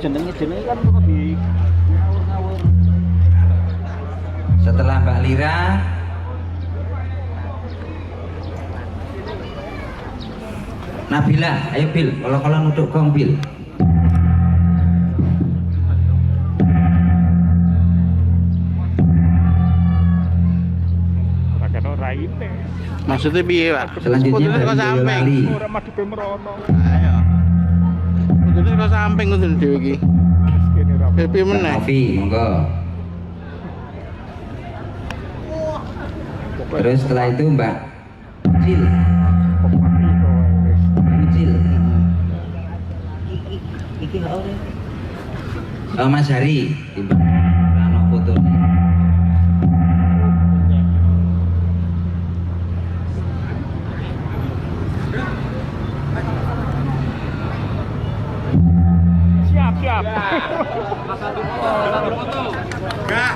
jenenge kan lebih ngawur-ngawur. Setelah Mbak Lira, Nabila, ayo Bil, kalau nuduk gong Bil. Maksudnya piye, Pak? Selanjutnya dari Boyolali. Ora madhepe merono. Ayo. Maksudnya kok samping ngono dhewe iki. Piye meneh? Novi, monggo. Terus setelah itu Mbak Cil. Cil. Iki ora. Mas Hari, ana fotonya. Siap. Enggak.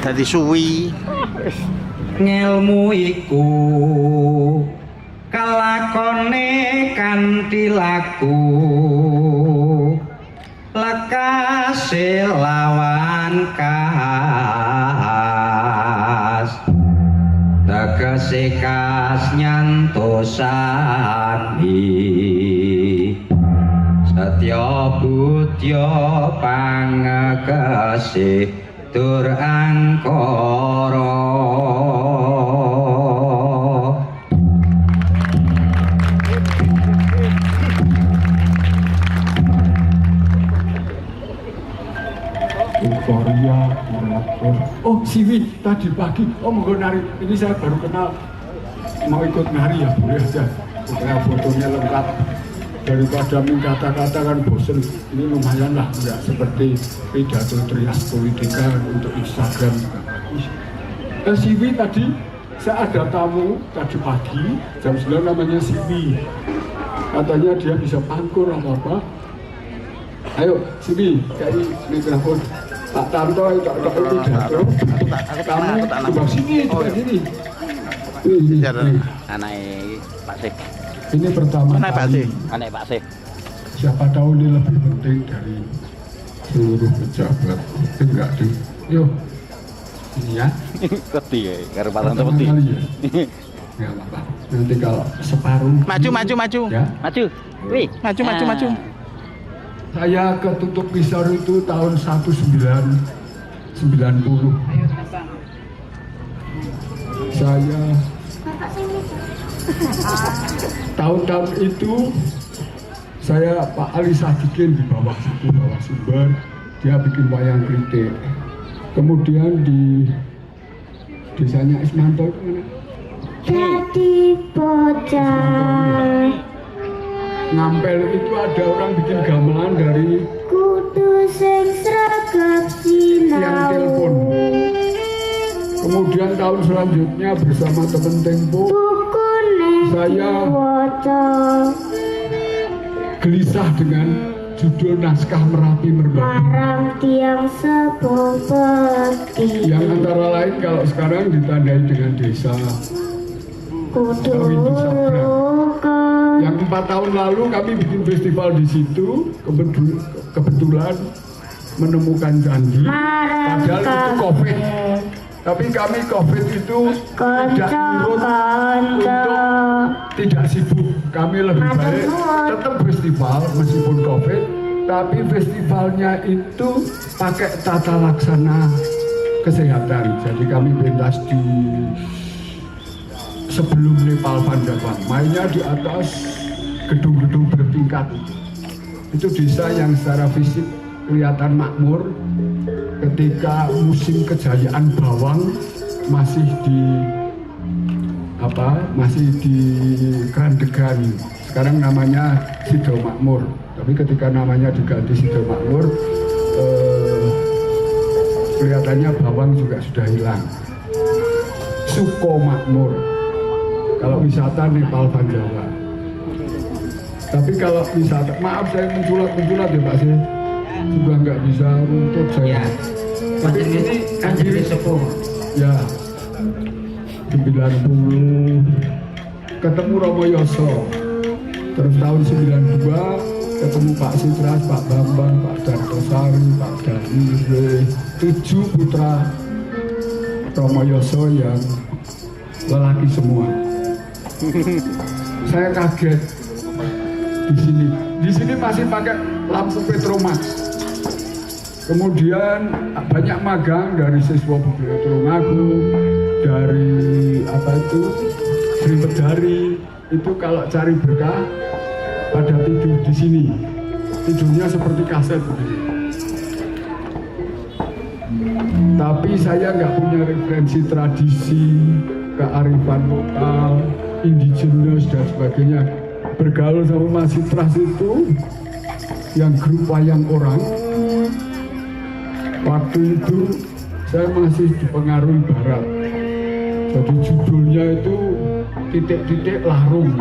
Dadi suwi. Ngelmu iku kalakone kanthi laku lekase lawan kas tegese kas nyantosani satya budya pangekase tur angkara. Korea, oh Siwi tadi pagi, oh mau nari, ini saya baru kenal, mau ikut nari ya boleh aja, supaya fotonya lengkap. Daripada kata-kata kan bosen, ini lumayan lah, nggak seperti pidato trias politika untuk Instagram. Siwi tadi, saya ada tamu tadi pagi, jam 9 namanya Siwi, katanya dia bisa pangkur apa-apa. Ayo Siwi, kayak mikrofon. Pak Tanto itu pidato, kamu coba sini, coba sini. Ini Anake Pak Sih. Ini pertama kali. Anake Pak Sih. Siapa tahu ini lebih penting dari seluruh pejabat. Enggak deh. Yuk, ini ya. Keti ya, karo Pak Tanto Pertama keti. kali ya. Enggak apa-apa. Nanti kalau separuh. Maju. Ya. Maju. Wih, maju. Saya ketutup pisau itu tahun 1990. Saya tahun-tahun itu saya Pak Ali Sadikin di bawah sumber, dia bikin wayang kritik. Kemudian di desanya Ismanto itu Jadi bocah Ngampel itu ada orang bikin gamelan dari kudu sing sregep yang telepon. Kemudian tahun selanjutnya bersama teman Tempo bukune saya diwaca gelisah dengan judul naskah Merapi Merbabu marang tiang sepuh peti yang antara lain kalau sekarang ditandai dengan desa kudu Windu Sabra. luka Yang 4 tahun lalu kami bikin festival di situ, kebetulan menemukan candi, padahal itu COVID. Tapi kami COVID itu tidak nurut untuk tidak sibuk. Kami lebih baik tetap festival meskipun COVID, tapi festivalnya itu pakai tata laksana kesehatan. Jadi kami pentas di sebelum Nepal Pandapan, mainnya di atas gedung-gedung bertingkat. Itu desa yang secara fisik kelihatan makmur ketika musim kejayaan bawang masih di Grandegan. Sekarang namanya Sido Makmur. Tapi ketika namanya diganti Sido Makmur, kelihatannya bawang juga sudah hilang. Suko Makmur. Kalau wisata Nepal Van Jawa. Tapi kalau wisata, maaf saya menculat ya Pak sih, juga nggak bisa runtut saya. Tapi ini kan jadi sepuh. Ya, 90 ketemu Romo Yoso, terus tahun 92 ketemu Pak Sitras, Pak Bambang, Pak Dartosari, Pak Danire, 7 putra Romo Yoso yang lelaki semua. Saya kaget di sini. Di sini masih pakai lampu Petromax. Kemudian banyak magang dari siswa budaya Tulungagung, dari Sriwedari. Itu kalau cari berkah pada tidur di sini. Tidurnya seperti kaset begini. Tapi saya nggak punya referensi tradisi, kearifan lokal, indigenous dan sebagainya. Bergaul sama Mas Sitras itu yang grup wayang orang. Waktu itu saya masih dipengaruhi barat. Jadi judulnya itu titik-titik larung.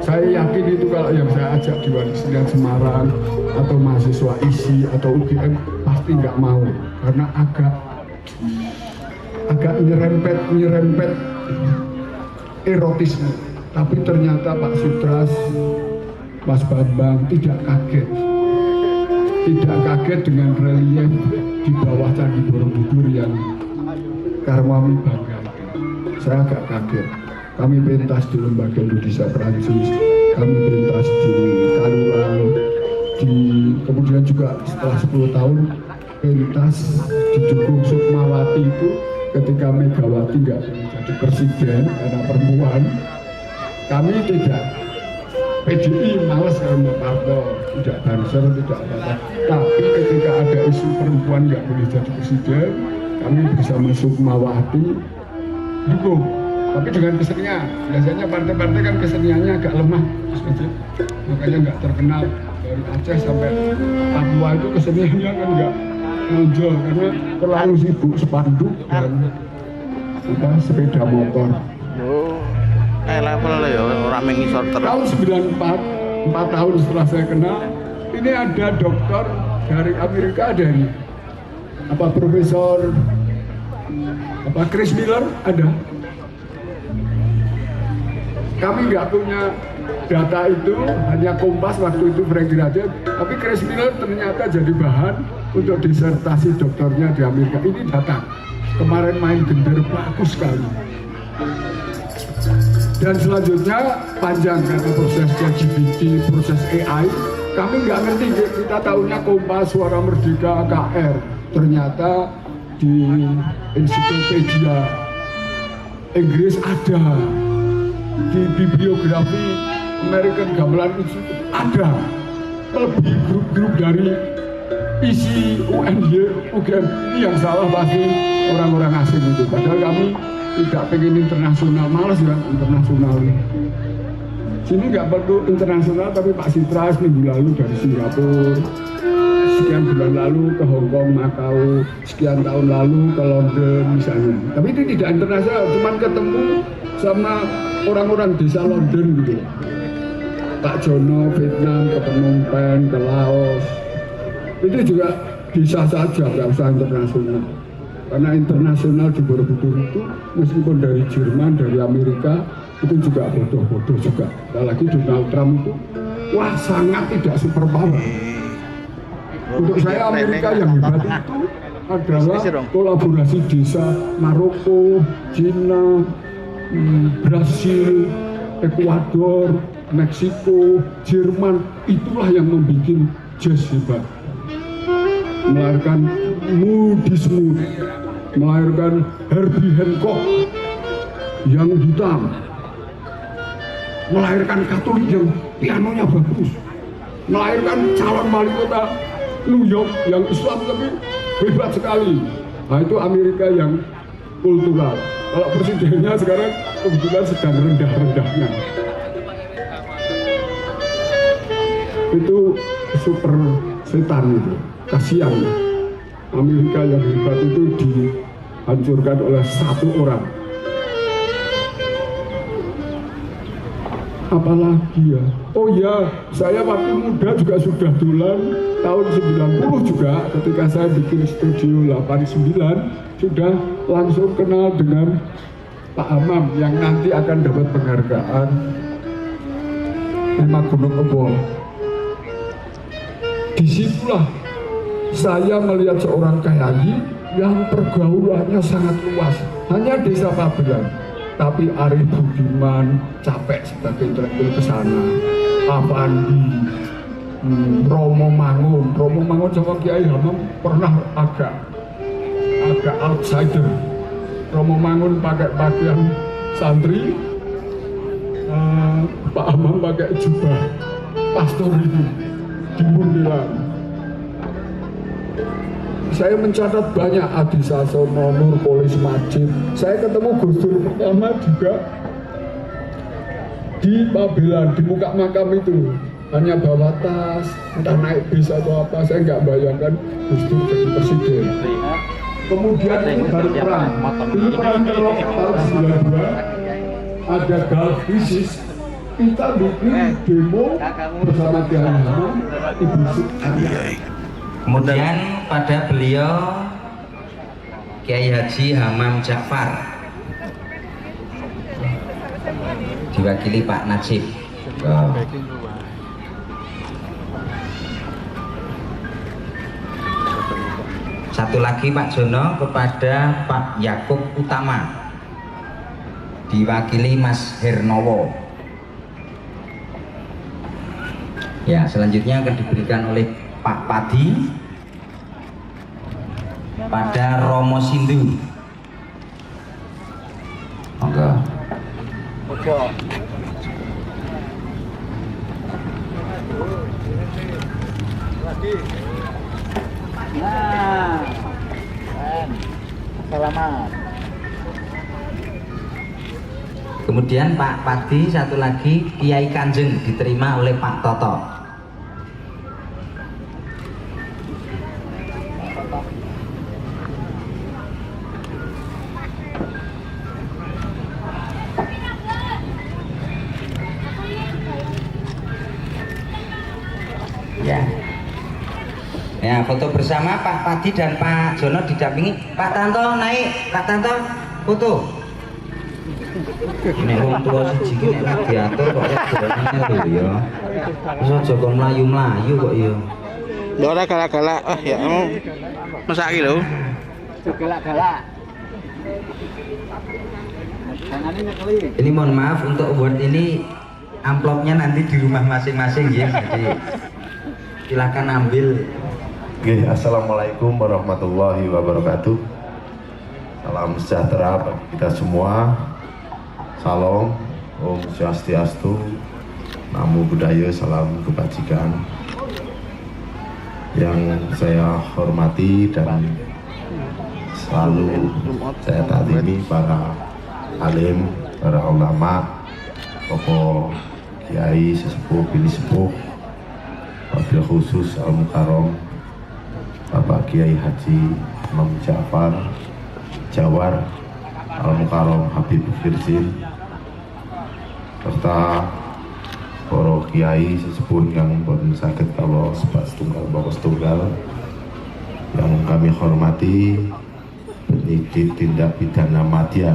Saya yakin itu kalau yang saya ajak di Waduk Semarang atau mahasiswa ISI atau UGM pasti nggak mau karena agak nyerempet erotisme. Tapi ternyata Pak Sitras, Mas Bambang tidak kaget dengan relief di bawah Candi Borobudur yang Karmami banggakan. Saya agak kaget. Kami pentas di Lembaga Indonesia Perancis, kami pentas di Kaluang, kemudian juga setelah 10 tahun pentas di Dukung Sukmawati itu ketika Megawati nggak jadi presiden karena perempuan. Kami tidak PDI males sama parpol, tidak banser, tidak apa-apa. Tapi ketika ada isu perempuan nggak boleh jadi presiden, kami bersama Sukmawati dukung. Tapi dengan kesenian, biasanya partai-partai kan keseniannya agak lemah, makanya nggak terkenal. Dari Aceh sampai Papua itu keseniannya kan nggak nonjol karena terlalu sibuk spanduk dan sepeda motor. Level ya, orang mengisor terus. Tahun 94, 4 tahun setelah saya kenal, ini ada dokter dari Amerika, ada ini. Profesor Chris Miller ada. Kami nggak punya data itu, hanya Kompas waktu itu Frankie aja. Tapi Chris Miller ternyata jadi bahan untuk disertasi dokternya di Amerika. Ini datang. Kemarin main gender bagus sekali. Dan selanjutnya panjang karena proses ChatGPT, proses AI. Kami nggak ngerti, kita tahunya Kompas, Suara Merdeka, KR. Ternyata di ensiklopedia Inggris ada, di bibliografi American Gamelan Institute ada, lebih grup-grup dari isi UNY, UGM. Ini yang salah pasti orang-orang asing itu. Padahal kami tidak pengen internasional, malas ya internasional. Sini nggak perlu internasional, tapi Pak Sitras minggu lalu dari Singapura, sekian bulan lalu ke Hong Kong, Makau, sekian tahun lalu ke London misalnya. Tapi itu tidak internasional, cuman ketemu sama orang-orang desa London gitu. Pak Jono, Vietnam, ke Phnom Penh, ke Laos. Itu juga bisa saja, nggak usah internasional. Karena internasional di Borobudur itu meskipun dari Jerman, dari Amerika itu juga bodoh-bodoh juga. Apalagi Donald Trump itu wah sangat tidak super power. Untuk saya Amerika yang hebat itu adalah kolaborasi desa Maroko, Cina, Brasil, Ekuador, Meksiko, Jerman. Itulah yang membuat jazz hebat. Melahirkan Moody Smooth, melahirkan Herbie Hancock yang hitam, melahirkan Katolik yang pianonya bagus, melahirkan calon wali kota New York yang Islam tapi hebat sekali. Nah itu Amerika yang kultural. Kalau presidennya sekarang kebetulan sedang rendah-rendahnya. Itu super setan itu. Kasihan, Amerika yang hebat itu dihancurkan oleh satu orang. Apalagi ya, oh ya, saya waktu muda juga sudah dolan tahun 90 juga ketika saya bikin studio 89 sudah langsung kenal dengan Pak Amam yang nanti akan dapat penghargaan 5 Gunung Award. Disitulah saya melihat seorang kiai yang pergaulannya sangat luas, hanya desa Pabelan, tapi Ari Budiman capek sebagai intelektual ke sana, Avandi, Romo Mangun sama Kiai Hamam pernah agak outsider. Romo Mangun pakai pakaian santri, Pak Amam pakai jubah pastor itu di Mundilan. Saya mencatat banyak Adi Sasono, Nur Polis Majid. Saya ketemu Gus Dur pertama juga di Pabelan, di muka makam itu. Hanya bawa tas, entah naik bis atau apa, saya nggak bayangkan Gus Dur jadi presiden. Kemudian ini baru perang. Ini perang terlok tahun 92, ada Gulf Crisis. Kita bikin demo bersama Kiai Hamam, Ibu Sukarya. Kemudian pada beliau Kiai Haji Hamam Ja'far diwakili Pak Najib. Satu lagi Pak Jono kepada Pak Yakub Utama diwakili Mas Hernowo. Ya, selanjutnya akan diberikan oleh Pak Padi pada Romo Sindu. Monggo. Nah, selamat. Kemudian Pak Padi satu lagi Kiai Kanjeng diterima oleh Pak Toto. Ya, foto bersama Pak Padi dan Pak Jono didampingi Pak Tanto. Naik Pak Tanto, foto. Nek wong tua siji ki nek diatur kok dolanane lho ya. Wis aja kok mlayu-mlayu kok ya. Lho ora galak-galak. Oh ya, masak iki lho. Galak-galak. Ini mohon maaf untuk award ini amplopnya nanti di rumah masing-masing ya. Jadi silakan ambil. Oke, assalamualaikum warahmatullahi wabarakatuh. Salam sejahtera bagi kita semua. Salam, Om Swastiastu, Namo Buddhaya, salam kebajikan. Yang saya hormati dan selalu saya taatimi para alim, para ulama, tokoh kiai, sesepuh, bini sepuh, wabil khusus Al-Mukarram Bapak Kiai Haji Hamam Ja'far Jawar Al-Mukarram Habib Firsin, serta para kiai sesepuh yang boten saged kalau sebab setunggal bapak setunggal yang kami hormati, penyidik tindak pidana madya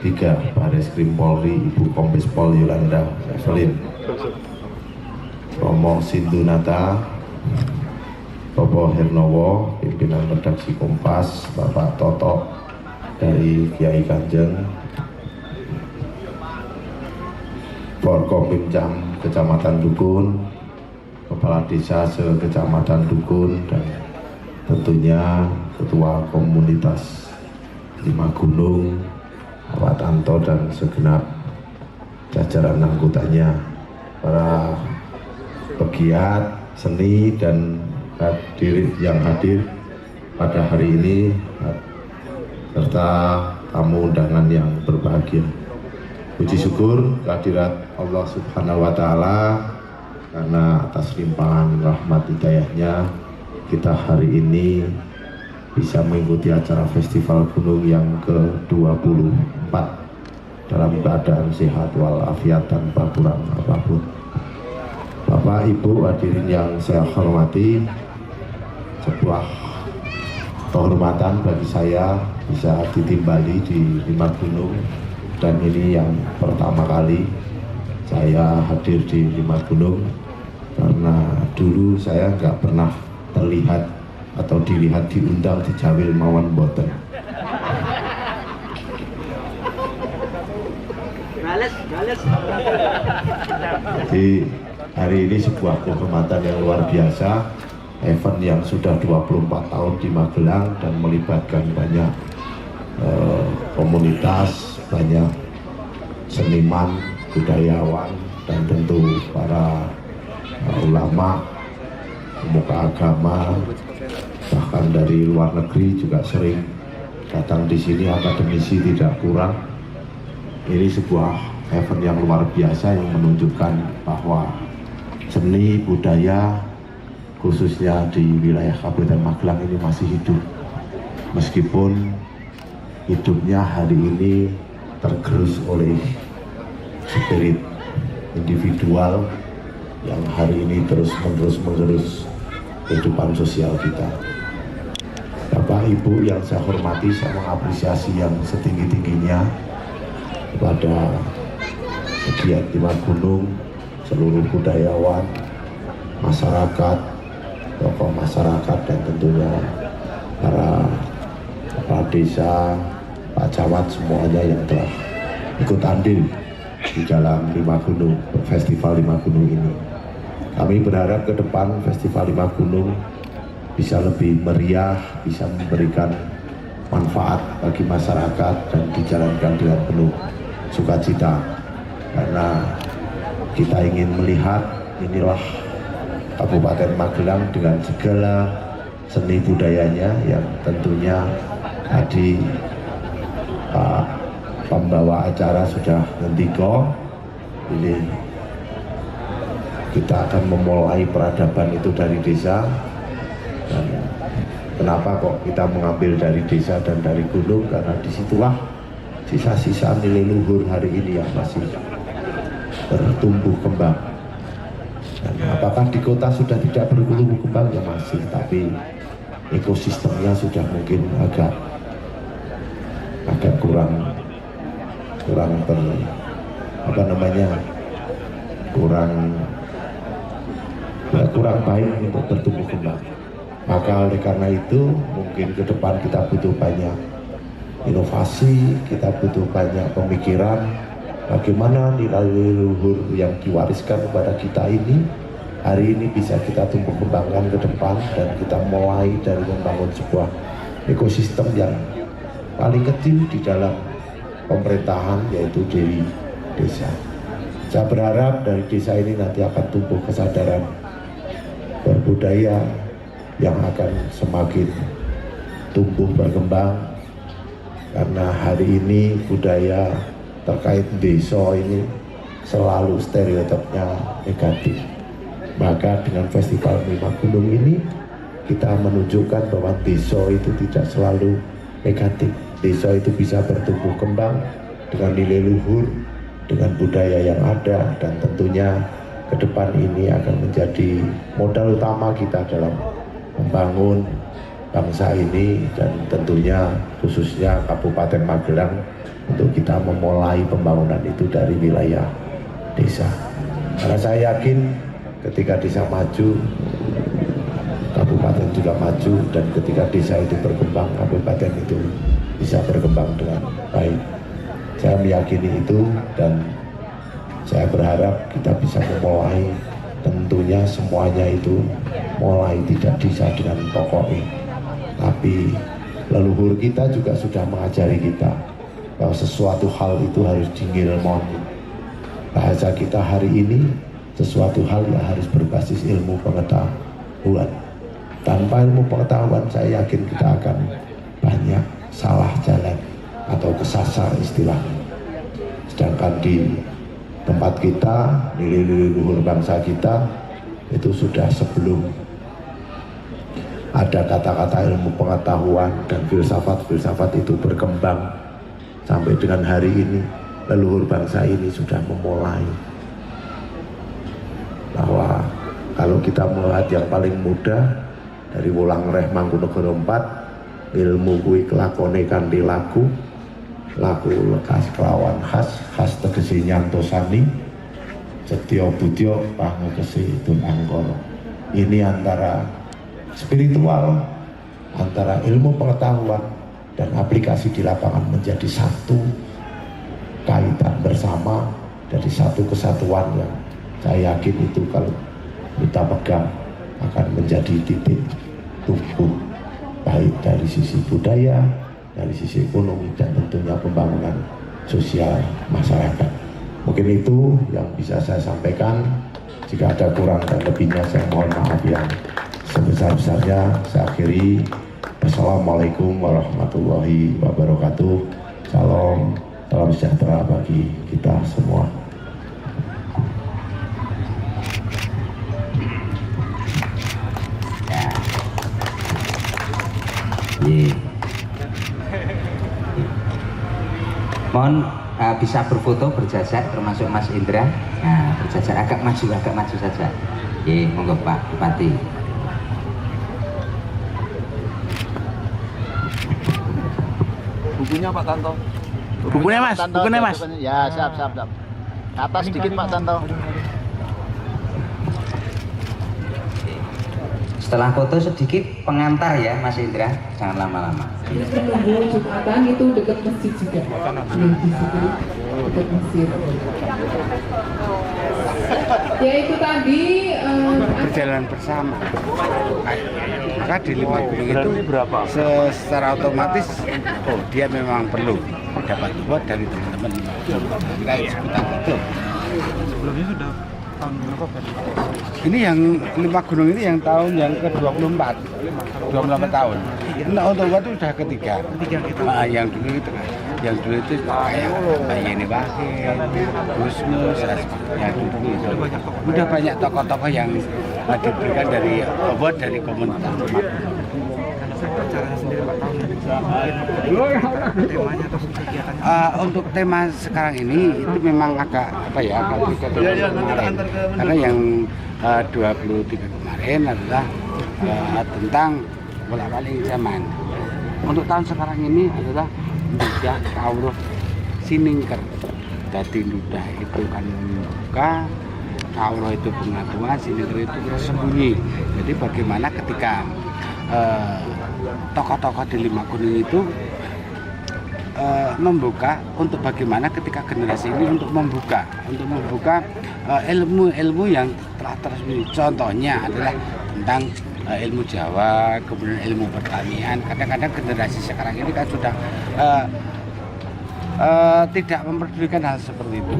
3 Baris Krim Polri Ibu Kombes Pol Yolanda Evelyn, Romo Sindunata, Bapak Hernowo, pimpinan redaksi Kompas, Bapak Toto dari Kiai Kanjeng, Forkompimjam Kecamatan Dukun, Kepala Desa se-Kecamatan Dukun, dan tentunya Ketua Komunitas 5 Gunung, Pak Tanto dan segenap jajaran anggotanya, para pegiat seni dan hadirin yang hadir pada hari ini, serta tamu undangan yang berbahagia. Puji syukur kehadirat Allah Subhanahu wa Ta'ala, karena atas limpahan rahmat hidayahnya kita hari ini bisa mengikuti acara festival gunung yang ke-24 dalam keadaan sehat walafiat tanpa kurang apapun. Bapak Ibu hadirin yang saya hormati, sebuah kehormatan bagi saya bisa ditimbali di Lima Gunung, dan ini yang pertama kali saya hadir di Lima Gunung, karena dulu saya nggak pernah terlihat atau dilihat diundang di Jawil mawon boten. Jadi hari ini sebuah kehormatan yang luar biasa, event yang sudah 24 tahun di Magelang dan melibatkan banyak komunitas, banyak seniman, budayawan, dan tentu para ulama, pemuka agama, bahkan dari luar negeri juga sering datang di sini, akademisi tidak kurang. Ini sebuah event yang luar biasa yang menunjukkan bahwa seni budaya khususnya di wilayah Kabupaten Magelang ini masih hidup, meskipun hidupnya hari ini tergerus oleh spirit individual yang hari ini terus-menerus mengerus kehidupan sosial kita. Bapak Ibu yang saya hormati, saya mengapresiasi yang setinggi-tingginya kepada pegiat Lima Gunung, seluruh budayawan, masyarakat, tokoh masyarakat, dan tentunya para kepala desa, Pak Camat, semuanya yang telah ikut andil di dalam Lima Gunung, Festival Lima Gunung ini. Kami berharap ke depan Festival Lima Gunung bisa lebih meriah, bisa memberikan manfaat bagi masyarakat dan dijalankan dengan penuh sukacita, karena kita ingin melihat inilah Kabupaten Magelang dengan segala seni budayanya yang tentunya tadi Pak pembawa acara sudah ngendika, ini kita akan memulai peradaban itu dari desa. Dan kenapa kok kita mengambil dari desa dan dari gunung, karena disitulah sisa-sisa nilai luhur hari ini yang masih bertumbuh kembang. Dan apakah di kota sudah tidak bertumbuh kembang? Ya masih, tapi ekosistemnya sudah mungkin agak kurang kurang baik untuk bertumbuh kembang. Maka oleh karena itu mungkin ke depan kita butuh banyak inovasi, kita butuh banyak pemikiran bagaimana nilai luhur yang diwariskan kepada kita ini hari ini bisa kita tumbuh kembangkan ke depan, dan kita mulai dari membangun sebuah ekosistem yang paling kecil di dalam pemerintahan, yaitu dari desa. Saya berharap dari desa ini nanti akan tumbuh kesadaran berbudaya yang akan semakin tumbuh berkembang, karena hari ini budaya terkait desa ini selalu stereotipnya negatif. Maka dengan Festival Lima Gunung ini kita menunjukkan bahwa desa itu tidak selalu negatif. Desa itu bisa bertumbuh kembang dengan nilai luhur, dengan budaya yang ada, dan tentunya ke depan ini akan menjadi modal utama kita dalam membangun bangsa ini, dan tentunya khususnya Kabupaten Magelang untuk kita memulai pembangunan itu dari wilayah desa. Karena saya yakin ketika desa maju, kabupaten juga maju, dan ketika desa itu berkembang, kabupaten itu bisa berkembang dengan baik. Saya meyakini itu, dan saya berharap kita bisa memulai, tentunya semuanya itu mulai tidak bisa dengan pokoknya, tapi leluhur kita juga sudah mengajari kita bahwa sesuatu hal itu harus diilmoni. Bahasa kita hari ini, sesuatu hal yang harus berbasis ilmu pengetahuan. Tanpa ilmu pengetahuan, saya yakin kita akan banyak salah jalan atau kesasar istilahnya. Sedangkan di tempat kita, nilai-nilai luhur bangsa kita itu sudah sebelum ada kata-kata ilmu pengetahuan dan filsafat-filsafat itu berkembang sampai dengan hari ini, leluhur bangsa ini sudah memulai bahwa kalau kita melihat yang paling muda dari Wulang Reh Mangkunegoro IV, ilmu kuwi kelakone kanthi laku lekas kelawan khas tegese nyantosani setya budya pangekesi dun angkara. Ini antara spiritual, antara ilmu pengetahuan dan aplikasi di lapangan menjadi satu kaitan bersama, jadi satu kesatuan yang saya yakin itu kalau kita pegang akan menjadi titik tumbuh baik dari sisi budaya, dari sisi ekonomi, dan tentunya pembangunan sosial masyarakat. Mungkin itu yang bisa saya sampaikan. Jika ada kurang dan lebihnya saya mohon maaf yang sebesar-besarnya. Saya akhiri. Wassalamualaikum warahmatullahi wabarakatuh. Salam sejahtera bagi kita semua. Mohon bisa berfoto berjajar termasuk Mas Indra. Nah, berjajar agak maju saja. Monggo Pak Bupati. Bukunya Pak Tanto. Bukunya Mas, bukunya Mas. Ya, siap. Atas sedikit Pak Tanto. Setelah foto sedikit pengantar ya Mas Indra, jangan lama-lama. Menunggu Jumatan itu dekat masjid juga. Di situ dekat masjid. Ya itu tadi berjalan bersama. Maka di Lima Gunung itu secara otomatis dia memang perlu dapat buat dari teman-teman kita sebutan itu. Sebelumnya sudah tahun berapa Pak? Ini yang Lima Gunung ini yang tahun yang ke-24 tahun. Nah, untuk waktu sudah ketiga kita. Yang dulu itu kayak Yeni Wahid, Gusmus, yang dulu itu. Udah banyak tokoh-tokoh yang diberikan dari award dari komunitas Lima Gunung. Acaranya sendiri Pak tahun temanya atau kegiatannya? Untuk tema sekarang ini itu memang agak kemarin, karena yang 23 kemarin adalah tentang bolak-balik zaman. Untuk tahun sekarang ini adalah Dudah Kawruh Siningker. Dadi Dudah itu kan buka, Kawruh itu pengatuan, Siningker itu tersembunyi. Jadi bagaimana ketika tokoh-tokoh di Lima Gunung itu membuka untuk bagaimana ketika generasi ini untuk membuka ilmu-ilmu yang telah tersembunyi. Contohnya adalah tentang ilmu Jawa, kemudian ilmu pertanian. Kadang-kadang generasi sekarang ini kan sudah tidak memperdulikan hal seperti itu.